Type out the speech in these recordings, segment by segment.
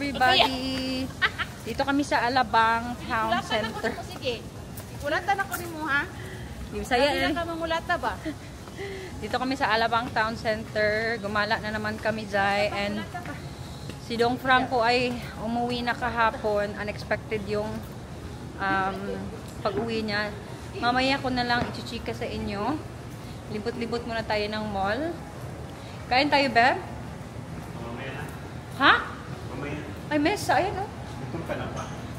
everybody! Dito kami sa Alabang Town Center. Sige. Ulatan ako ni mo, ha? Saya ka mangulata ba? Dito kami sa Alabang Town Center. Gumala na naman kami, Jai. And si Dong Franco ay umuwi na kahapon. Unexpected yung pag-uwi niya. Mamaya ko na lang i-chika sa inyo. Libot-libot muna tayo ng mall. Kain tayo, Beb? Ha? Ay, mesa. Ayan, oh.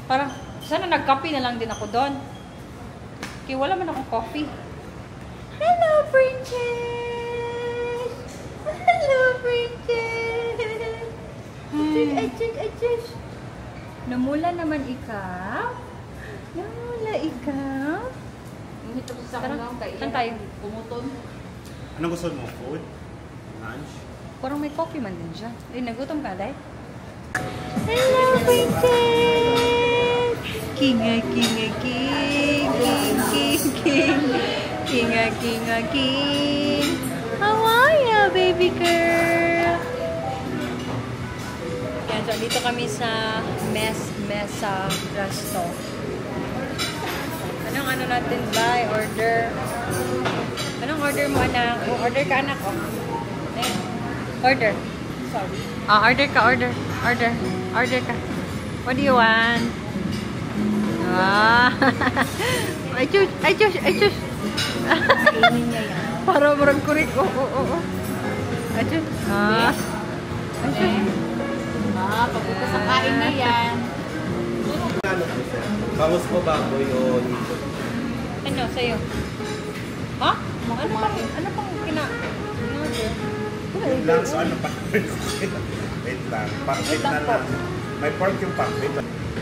Parang, sana nag-coffee na lang din ako doon. Okay, wala man akong coffee. Hello, princess! Hello, princess! Ajus. Namula naman ikaw? Namula ikaw? Ito sa lang kay saan tayo? Pumuton. Anong gusto mo? Food? Lunch? Parang may coffee man din siya. Ay, nagutom ka, Day? Hello, princess! Kinga, kinga, king! Kinga, kinga, king! How are you, baby girl? Yan, so dito kami sa Mesa Resto. Anong ano natin ba? Order. Anong order mo, anak? Order ka, anak, oh. Order. Sorry. Order ka, order. Order ka. What do you want? Ay, chus. Para marang kurik. Ay, chus. Pagpunta sa kain na yan. Bangus mo baboy o dito? Ano, sa'yo? Ha? Ano pang kina-order? Wait lang, so ano pa? Wait lang, pakit na lang. May pork yung pakit.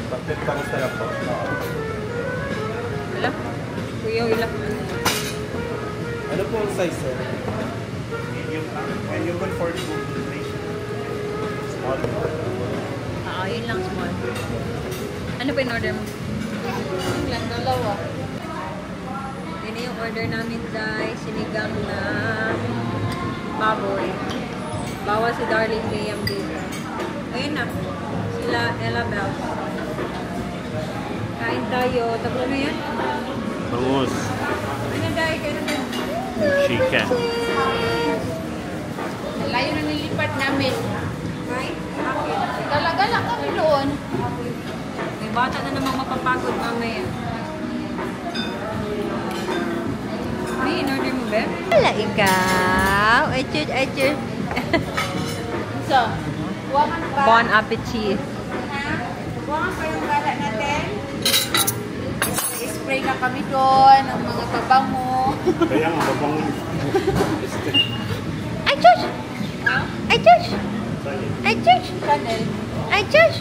Pakit bangus na lang po. Wala? Kuya, wala. Ano po ang size, sir? Medium lang. And you want 42 duration. Small. Yun lang, small. Ano pa in-order mo? Yun lang, dalawa. Yun yung order namin, Jai. Sinigang na baboy. Bawa si Darling Liam dito. Ayun na. Sila Ella Bell. Kain tayo. Tapos ano yan? Bangus. Ano, Jai? Kain na tayo. Chicken. Layo na nilipat namin. Right? Okay. Gala-gala kami doon. May bata na namang mapapagod mamaya. May in-order mo, Beb? Wala ikaw. Achut. So, buwangan pa. Bon appetit. Buwangan pa yung gala natin. Spray na kami doon. Ang mga pabango. Kaya nga, babango. Achut. Chanel. Achut.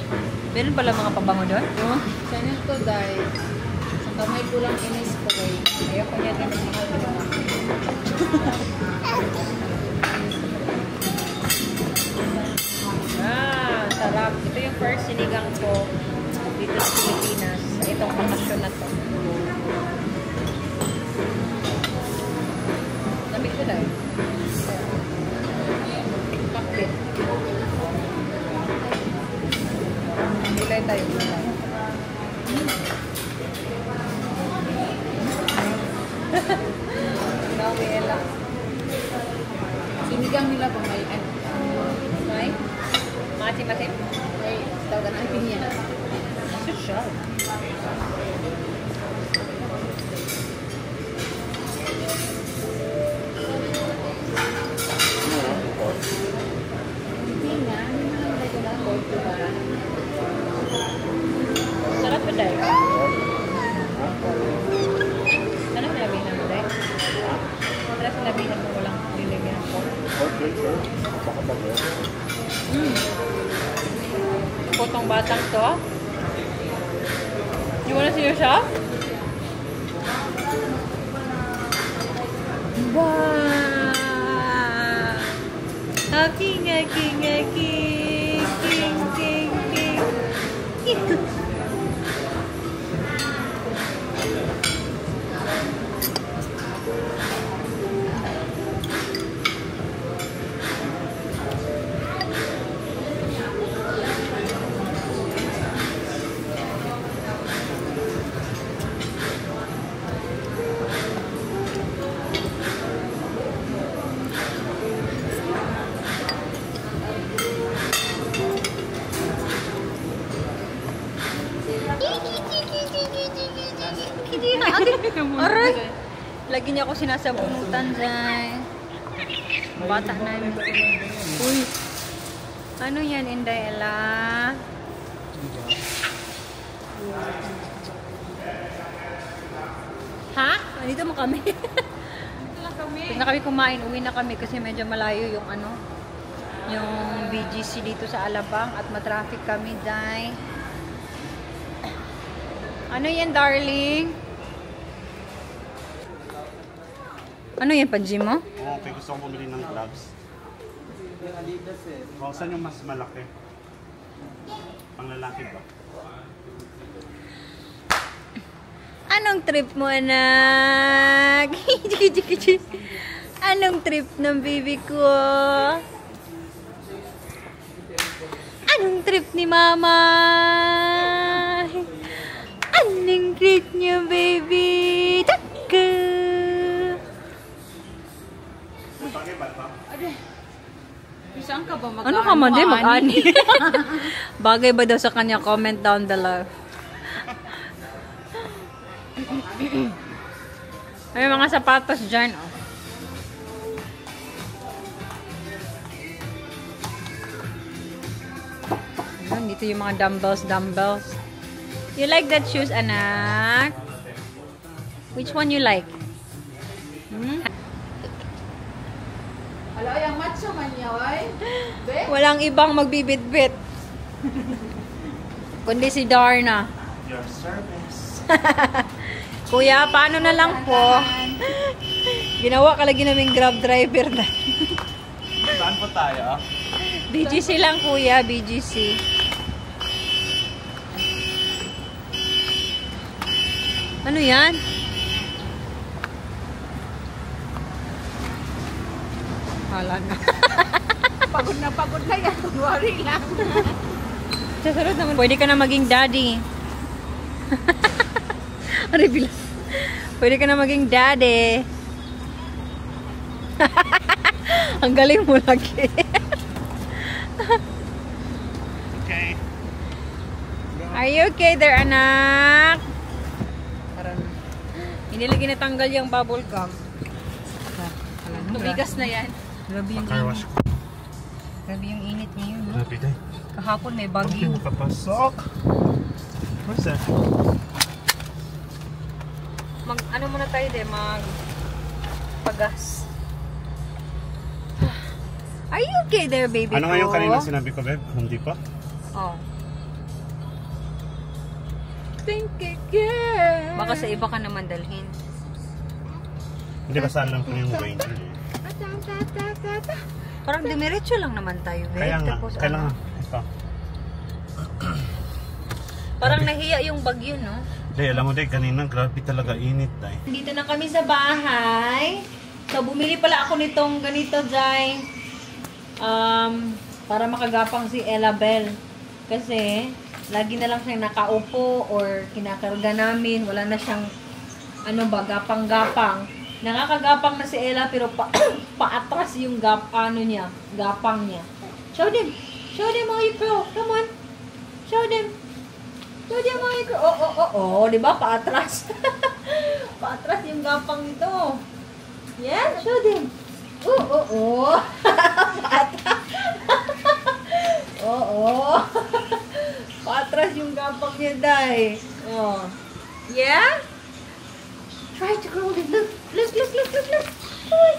Meron pala mga pabango doon? Chanel to, Day. Sa kamay ko lang in-spray. Ayoko niya din ang mahal na mga. Sarap. Ito yung first sinigang ko dito sa Pilipinas. Sa itong bakasyon na to. Lamig ko dahil. Pakbit. Gulay tayo. Dami Ella. Sinigang nila pa may May? Matim-matim? ay tawagan ang pinya. Ito siya. Pinya, hindi ko lang pork ba? Sarap ba dahil? Ano sinabihan mo dahil? Ano sinabihan mo walang nilagyan ng pork? Potong batang to. You wanna see yourself? Wow! King. Aray! Lagi niya ako sinasabunutan, Zay. Bata na yun. Uy! Ano yan, Inday Ella? Ha? Andito mo kami. Pag na kami kumain, uwi na kami kasi medyo malayo yung ano, yung BGC dito sa Alabang at matraffic kami, Day. Ano yan, darling? Ano yan, pa-gym mo? Oo, okay. Gusto kong bumili ng gloves. Oh, saan yung mas malaki? Pang lalaki ba? Anong trip mo, anak? Anong trip ng baby ko? Anong trip ni mama? Anong trip niya, baby? Taka! Bagay ba ito? Saan ka ba Ano ka man din? Mag-ani. Bagay ba daw sa kanya? Comment down below. May mga sapatos dyan, oh. Ayan, dito yung mga dumbbells. You like that shoes, anak? Which one you like? Hmm? Alo, yung macho man niya, oy. Be? Walang ibang magbibitbit. Kundi si Darna. Your service. Kuya, paano na lang po? Ginawa ka lagi naming grab driver na. Saan po tayo? BGC lang, kuya. BGC. Ano yan? Hala na. Pagod na yan. Worry lang. Sasunod naman. Pwede ka na maging daddy. Reveal. Pwede ka na maging daddy. Ang galing mo lagi. Okay. Are you okay there, anak? Hindi lagi natanggal yung bubble gum. Tumigas na yan. Grabe yung Car init. wash ko. Grabe yung init ngayon. No? Grabe din. Kahapon may Bakit bagyo. nakapasok? What's that? Ano muna tayo de, pagas. Are you okay there, baby Ano ko? nga yung kanina sinabi ko, babe? Hindi pa? Oh. Think again. Baka sa iba ka naman dalhin. Hindi ba saan lang po yung way niya? Parang dimiretso lang naman tayo, babe. Kaya nga. Tapos, Kaya nga. ano, Ito. parang nahiya yung bagyo, no? Hindi, alam mo din, kanina grabe talaga init dahil. Dito na kami sa bahay. So, bumili pala ako nitong ganito, Jai. Para makagapang si Ella Bell. Kasi, lagi na lang siyang nakaupo or kinakarga namin. Wala na siyang, gapang-gapang. Nakakagapang na si Ella pero paatras yung gapang niya. Show them. Show them how you pro. Come on. Show them. Show them how you pro. Oh, di ba? Paatras. Paatras yung gapang nito. Yeah, show them. Paatras. Paatras yung gapang niya, Day. Oh. Yeah? Try to grow it. Look. Come on.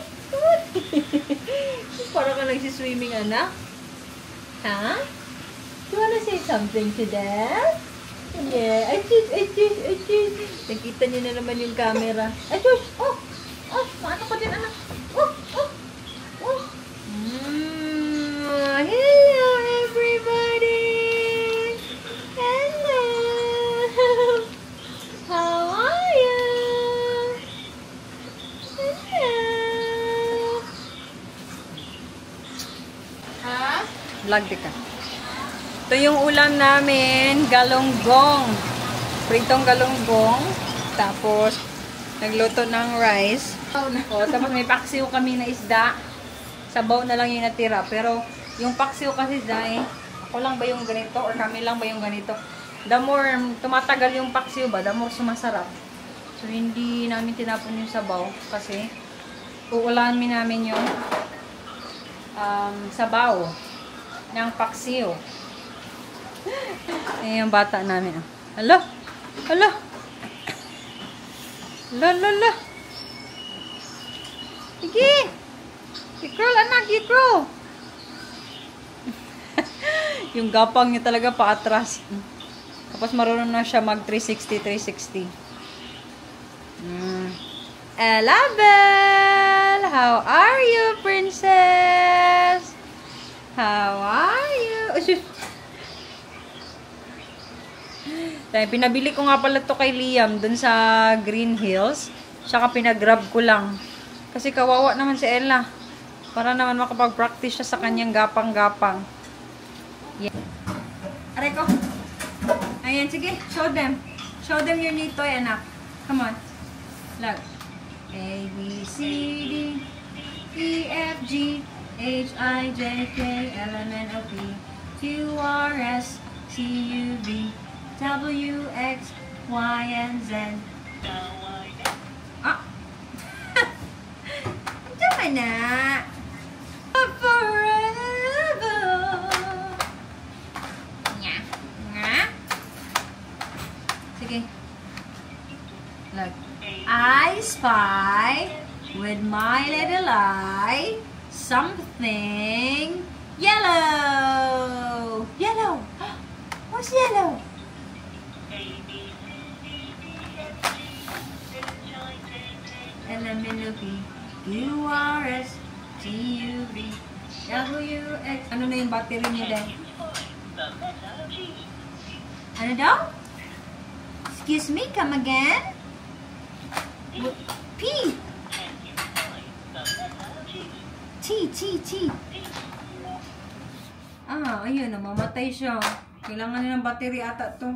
Parang ka nagsiswimming, anak. Huh? Do you wanna say something to Dad? Yeah. Achis. Nakita niyo na naman yung camera. Achis. Oh. Paano ka din, anak? Oh. Hello, everybody. Hello. How are you? Hello. Ha? Vlog ka. Ito yung ulam namin, galonggong. Pritong galonggong. Tapos, nagluto ng rice. O, tapos may paksiw kami na isda. Sabaw na lang yung natira. Pero, yung paksiw kasi dahil, ako lang ba yung ganito or kami lang ba yung ganito? The more tumatagal yung paksiw ba, the more sumasarap. So, hindi namin tinapon yung sabaw kasi uulamin namin yung sabaw ng paksiw. Ayan yung bata namin. Hala! Hala! Hala, hala! Sige! Ikroll, anak! Ikroll! Yung gapang niya talaga paatras. Tapos marunong na siya mag 360. Elabel! How are you, princess? How are you? Dahil pinabili ko nga pala to kay Liam dun sa Green Hills. Tsaka pinag-grab ko lang. Kasi kawawa naman si Ella. Para naman makapag-practice siya sa kanyang gapang-gapang. Yeah. Aray ko. Ayan, sige. Show them. Show them your new toy, anak. Come on. Look. A, B, C, D, E, F, G, H, I, J, K, L, M, N, O, P, Q, R, S, T, U, V, W, X, Y, and Z. Ah! Tama na! Forever! Nga! Nga! Sige. Look. I spy with my little eye something yellow! Yellow! What's yellow? L-M-N-O-P Q-R-S T-U-V W-X. Ano na yung battery niya din? Ano daw? Excuse me, come again? P T ayun, namamatay siya. Kailangan na ng battery ata to.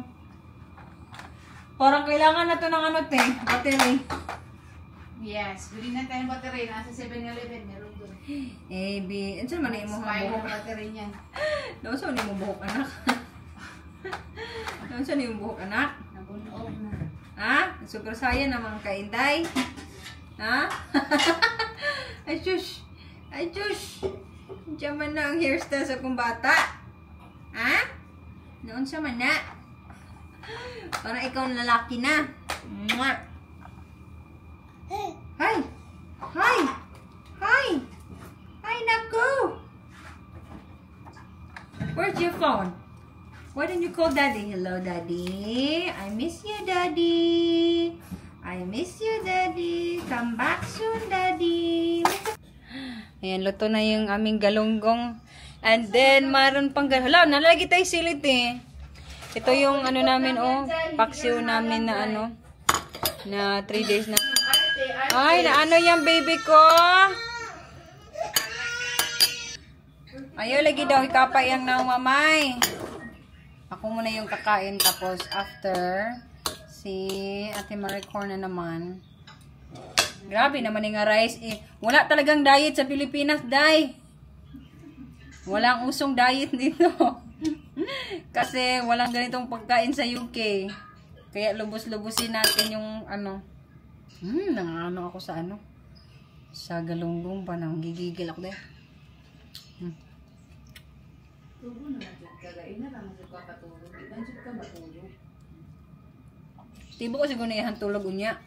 Parang kailangan na to ng ano, battery. Yes, bili na tayong battery. Nasa 7-Eleven, meron doon. A, B. Ano naman yung mga buhok? Battery niyan. Ano saan yung buhok, anak? Ano saan yung buhok, anak? Nabunog na. Ha? Super Saiyan naman ka, Inday? Ha? Ay, shush! Ay, shush! Diyan man na ang hairstyle sa kong bata. Ha? Noon siya man na. Parang ikaw ang lalaki na. Mwah! Hi! Hi! Hi! Hi, Naku! Where's your phone? Why don't you call Daddy? Hello, Daddy. I miss you, Daddy. I miss you, Daddy. Come back soon, Daddy. Ayan, luto na yung aming galunggong. And then, maroon pang hala, nalagi tayo silit eh. Ito yung ano namin, paksiw namin na ano, na 3 days na. Ay, na ano yung baby ko? Ayaw, lagi daw ikapay ang naumamay. Ako muna yung kakain, tapos after, si Ate Maricor na naman. Grabe naman yung rice. Wala talagang diet sa Pilipinas, Day. Walang usong diet dito. Kasi walang ganitong pagkain sa UK. Kaya lubos-lubusin natin yung ano. Nangano ako sa ano. Sa galunggong pa nang gigigil ako deh. Tubo na natin kagain na lang sa kakatulog. Ibansip ka matulog. Tibo ko siguro na yan tulog unya.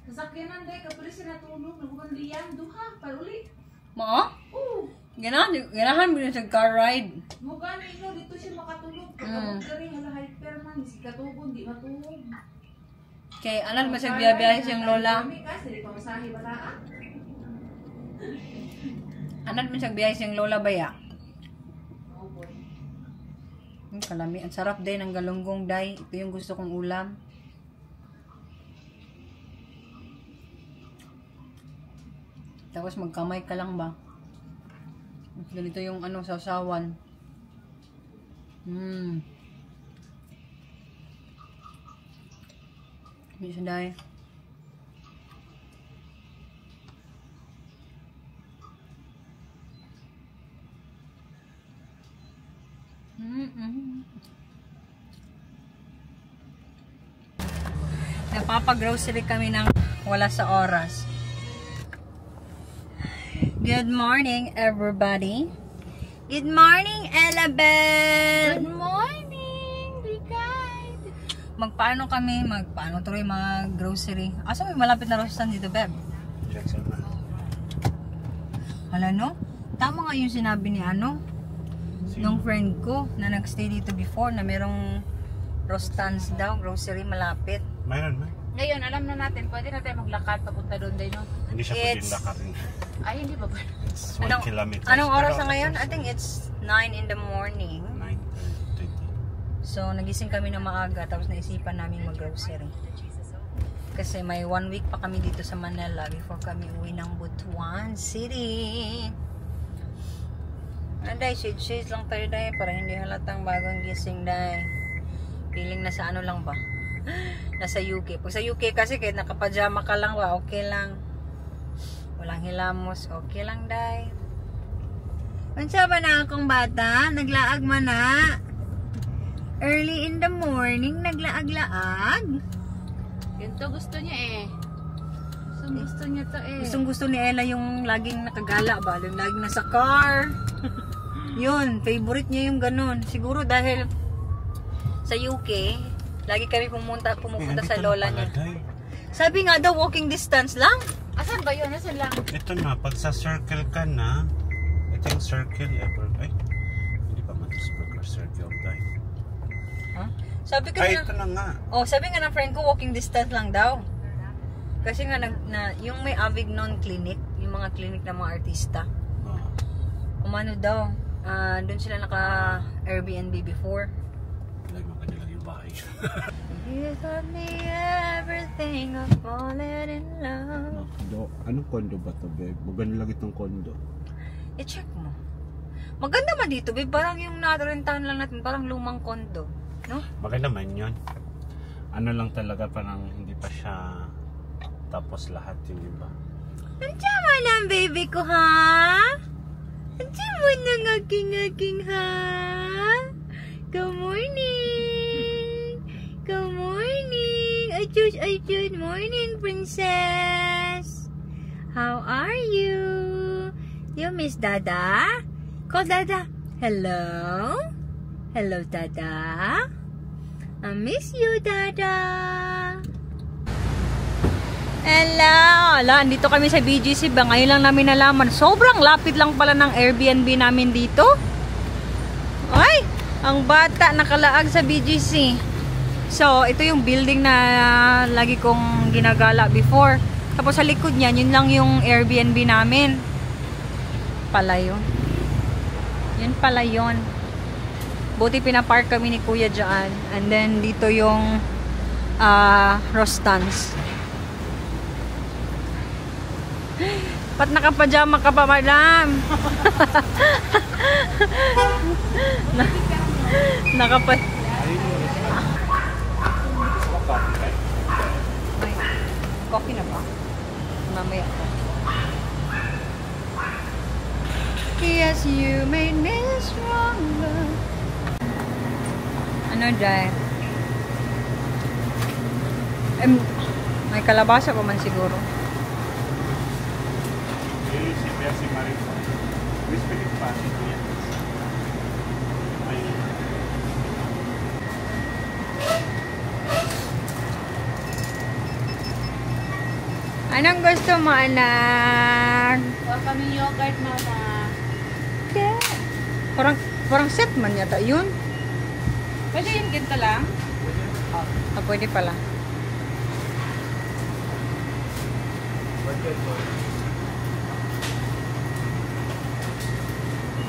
Sasakyanan day, kapuli siya natulog. Naguban liyan. Duha, paruli. Mo? Oo. Ganahan mo sa car ride. Mugan ino dito siya makatulog. Pagkabot ka rin, hala hyper man. Si katulog, di matulog. Kay alam mo sa biyahe siyang lola. Kasi di pa masahe bataan. Anan mo sa biyahe siyang lola baya. Oo boy. Kalami. Ang sarap din ng galunggong, Day. Ito yung gusto kong ulam. Tapos magkamay ka lang ba? Ganito yung ano, sausawan. Hindi siya, Day. Magpapa-grocery kami ng wala sa oras. Good morning, everybody. Good morning, Elabel. Good morning, Brigade. Magpaano tuloy mag-grocery? Asa may malapit na rostan dito, Beb? Jackson na. Hala, no? Tama nga yung sinabi ni nung friend ko na nagstay dito before na merong rostans daw, grocery malapit. Mayroon man. Ngayon, alam na natin, pwede na tayo maglakad papunta doon din, no? Hindi siya pwedeng lakarin. Ay, hindi ba ba? It's 1 kilometer. Anong oras na ngayon? I think it's 9 in the morning. 9:20. So, nagising kami na maaga tapos naisipan namin mag-grocery. Kasi may 1 week pa kami dito sa Manila before kami uwi ng Butuan City. Day, shade lang tayo, day, para hindi halatang bagong gising, day. Feeling na sa ano lang ba? Nasa UK. Pag sa UK kasi kahit nakapajama ka lang ba, okay lang. Walang hilamos, okay lang, day. Unsa ba na akong bata? Naglaag man na. Early in the morning, naglaag-laag. Yun to gusto niya eh. Gusto niya to eh. Gustong gusto ni Ella yung laging nakagala ba? Yung laging nasa car. Yun, favorite niya yung ganun. Siguro dahil sa UK, lagi kami pumupunta sa lola niya. Sabi nga daw, walking distance lang. Asan ba yun? Asan lang? Ito na, pag sa circle ka na, ito yung circle ever. Ay, hindi pa Mattisburg or circle, day. Huh? Sabi ko Ay, ito na nga. sabi nga ng friend ko, walking distance lang daw. Kasi nga, yung may Avignon clinic, yung mga clinic ng mga artista, umano daw, doon sila naka-Airbnb before. Lagi mo kanilang yung bahay. You taught me everything of falling in love. Anong kondo ba to, babe? Maganda lang itong kondo. I-check mo. Maganda man dito, babe. Parang yung natarentahan lang natin, parang lumang kondo. No? Maganda man yun. Ano lang talaga, parang hindi pa siya tapos lahat yung iba. Nandiyan mo lang, baby ko, ha? Nandiyan mo lang aking ha? Good morning! Good morning! Good morning, princess! How are you? You miss Dada? Call Dada. Hello? Hello, Dada? I miss you, Dada. Hello! Ala, andito kami sa BGC ba? Ngayon lang namin nalaman. Sobrang lapit lang pala ng Airbnb namin dito. Ay! Ang bata nakalaag sa BGC. So, ito yung building na lagi kong ginagala before. Tapos sa likod niyan, yun lang yung Airbnb namin. Pala yun. Yun pala yun. Buti pinapark kami ni Kuya dyan. And then, dito yung Rostans. Ba't nakapajama ka pa, madam? Coffee na ba? Mamaya ako. Yes, you made me stronger. Ano dyan? May kalabasa pa man siguro. Si Percy Marisa. Wispilit pa si Kuya. Anong gusto mo, anak? Huwag kami yogurt, mama. Yeah. Parang set man yata yun. Pwede yung ginto lang? Pwede pala.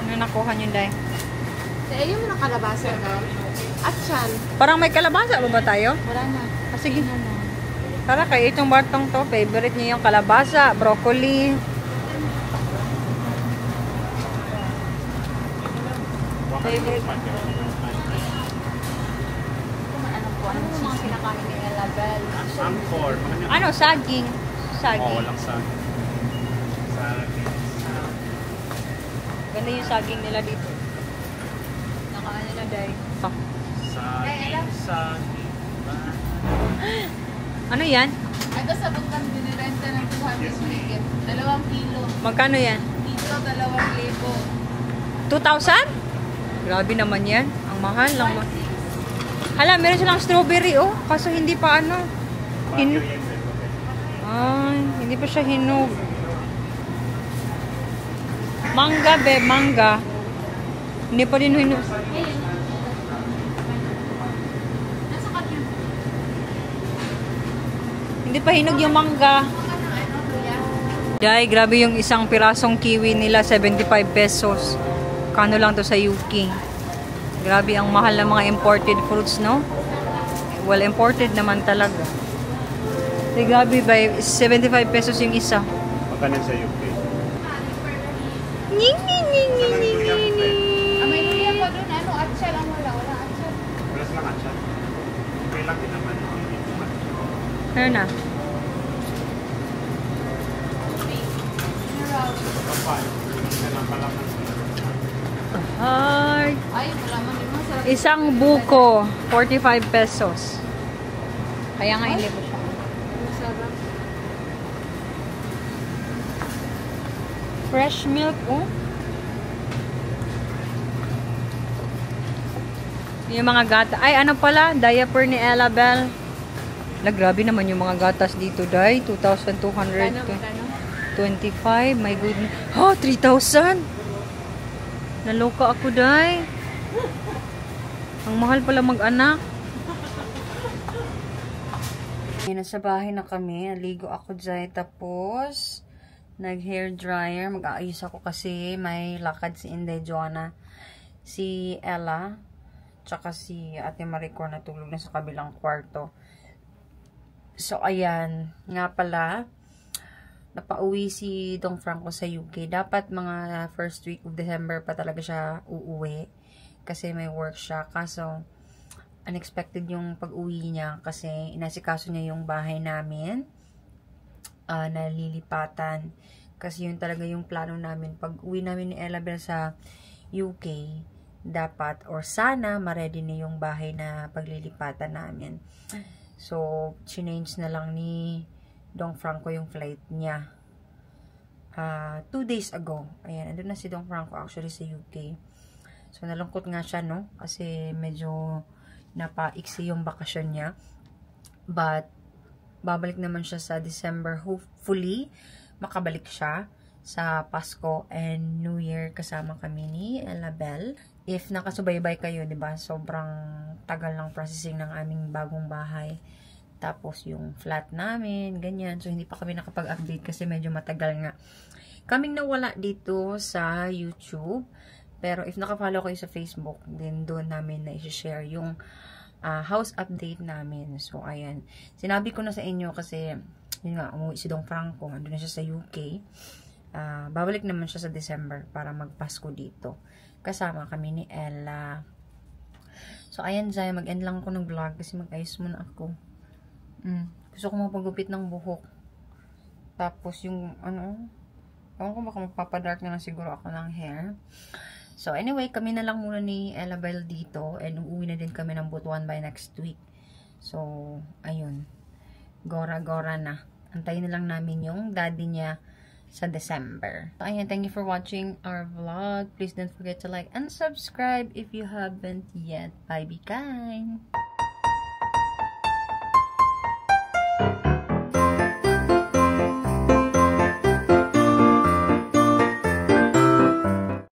Ano nakuha nyo, Day? Yung mga kalabasa na. At yan. Parang may kalabasa ba tayo? Wala na. Sige. Tara, kay itong batong to, favorite niya yung kalabasa, broccoli. Favorite. Ano mga kinakain ni Elabel? Angkor. Ano, saging. Saging. Oo, walang saging. Ganda yung saging nila dito. Nakaano na, Day. Saging. Ano yan? Ito sa bukang binirenta ng 200 ticket. 2 kilo. Magkano yan? Kilo, 2,000. 2,000? Grabe naman yan. Ang mahal lang. Hala, meron silang strawberry, oh. Kaso hindi pa ano. Ay, hindi pa siya hinog. Mangga, be. Mangga. Hindi pa din hinog. Hindi pa hinog yung mangga. Day, grabe yung isang pirasong kiwi nila, 75 pesos. Kano lang to sa UK. Grabe ang mahal ng mga imported fruits, no? Well, imported naman talaga. Day, grabe ba, 75 pesos yung isa. Magkano sa UK? Ning, ning, ning, ning, ning, ning, ning. May luya pa doon. Ano? Atsa lang wala. Wala atsa. Plus lang atsa. Okay lang din naman. Ano na? Ay, Ay, malaman din mo. Sarap. isang buko, 45 pesos. Kaya nga hindi ko siya. Sarap. Fresh milk, oh. Yung mga gata. Ay, ano pala? Diaper ni Ella Bell. Grabe naman yung mga gatas dito, Day. 2,225. My goodness. Oh, 3,000! Naloka ako, Day. Ang mahal pala mag-anak. Nasa bahay na kami. Naligo ako, Day. Tapos, nag-hair dryer. Mag-aayos ako kasi may lakad si Inday Joanna. Si Ella. Tsaka si Ate Maricor natulog na sa kabilang kwarto. So, ayan. Nga pala, napauwi si Dong Franco sa UK. Dapat mga first week of December pa talaga siya uuwi. Kasi may work siya. Kaso, unexpected yung pag-uwi niya. Kasi, inasikaso niya yung bahay namin. Nalilipatan. Kasi yun talaga yung plano namin. Pag-uwi namin ni Ella Bell sa UK, dapat or sana ma-ready na yung bahay na paglilipatan namin. So, change na lang ni Dong Franco yung flight niya. 2 days ago. Ayan, andun na si Dong Franco actually sa UK. So, nalungkot nga siya, no? Kasi medyo napaiksi yung bakasyon niya. But, babalik naman siya sa December. Hopefully, makabalik siya sa Pasko and New Year kasama kami ni Ella Bell. If nakasubaybay kayo, 'di ba? Sobrang tagal ng processing ng aming bagong bahay. Tapos yung flat namin, ganyan. So hindi pa kami nakapag-update kasi medyo matagal nga. Kaming nawala dito sa YouTube. Pero if naka-follow kayo sa Facebook, then doon namin na i-share yung house update namin. So ayan. Sinabi ko na sa inyo kasi yun nga, umuwi si Dong Franco. Andun na siya sa UK. Babalik naman siya sa December para magpasko dito. Kasama kami ni Ella. So, ayan, Zay. Mag-end lang ako ng vlog kasi mag-ayos muna ako. Gusto ko mapagupit ng buhok. Tapos, yung, ano, ewan ko baka magpapadark na lang siguro ako ng hair. So, anyway, kami na lang muna ni Ella Bell dito. And, uuwi na din kami ng Butuan by next week. So, ayun. Gora-gora na. Antayin na lang namin yung daddy niya sa December. So, ayan, thank you for watching our vlog. Please don't forget to like and subscribe if you haven't yet. Bye, be kind!